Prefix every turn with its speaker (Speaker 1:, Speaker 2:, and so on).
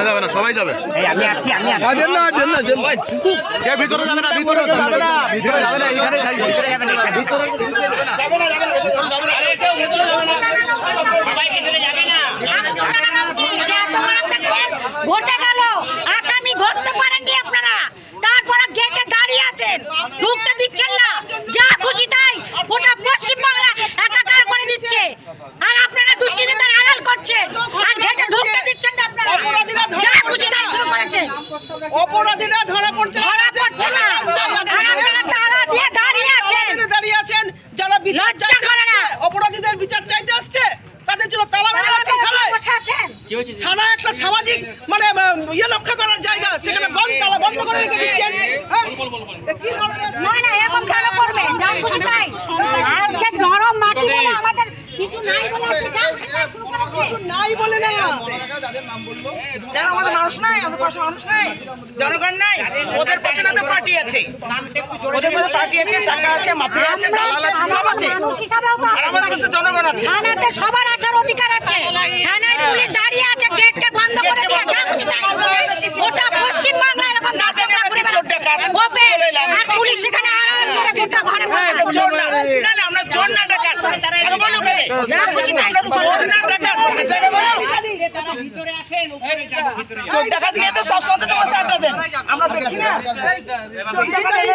Speaker 1: যাবে না, সবাই যাবে। ভিতরে যাবে না, ভিতরে যাবে না, ভিতরে যাবে না, এইখানে
Speaker 2: ভোটে গেল, আসামি ধরতে পারেননি আপনারা, তারপরে গেটে দাঁড়িয়ে আছেন, ঢুকতে দিচ্ছেন না, যা খুশি তাই গোটা পশ্চিমবাংলা একাকার করে দিচ্ছে, আর আপনারা দুষ্কৃতীদের আড়াল করছেন, আর গেটে ঢুকতে দিচ্ছেন না আপনারা, যা খুশি তাই শুরু করেছে,
Speaker 3: অপরাধীরা ধরা পড়ছে
Speaker 2: না, আর আপনারা তালা দিয়ে দাঁড়িয়ে আছেন,
Speaker 3: যারা
Speaker 2: লজ্জা করে না,
Speaker 3: অপরাধীদের বিচার চাইতে আসছে তাদের জন্য তালা মেরে রাখছেন থানায়।
Speaker 2: বসে আছেন।
Speaker 3: থানা একটা সামাজিক মানে রক্ষা করার জায়গা, সেখানে তালা বন্ধ করে রেখে দিচ্ছেন। কি ধরনের
Speaker 2: না না, এরকম কেন করবেন? যা খুশি তাই। আজকে নরম মাটি বলে আমাদের কিছু নাই বলে আজকে যা খুশি তাই শুরু করেছে।
Speaker 3: নাই বলে না, যারা আমাদের মানুষ নাই, আমাদের পাশে মানুষ নাই, জনগণ নাই, ওদের পেছনে তো পার্টি আছে, ওদের মধ্যে পার্টি আছে, টাকা আছে, মাফিয়া আছে, দালাল আছে, সব আছে,
Speaker 2: মানুষ হিসাবেও তো
Speaker 3: আর আমাদের কাছে জনগণ আছে।
Speaker 2: থানাতে সবার আসার অধিকার আছে, থানায় পুলিশ দাঁড়িয়ে আছে, গেটকে বন্ধ করে দিয়ে যা খুশি তাই। গোটা পশ্চিমবাংলা এরকম না জানি
Speaker 3: আমাদের চোর ডাকাত
Speaker 2: আর পুলিশ সেখানে আড়াল করে গোটা ঘরে বসে আছে।
Speaker 3: চোর না, না না, আমরা চোর না ডাকাত, আরে বলো কেন
Speaker 2: যা খুশি তাই
Speaker 3: আমরা চোর না ডাকাত, সেটা বলো। চোর ডাকাত নিয়ে তো সব সময় তোমার সাথে দেন, আমরা দেখি না চোর ডাকাত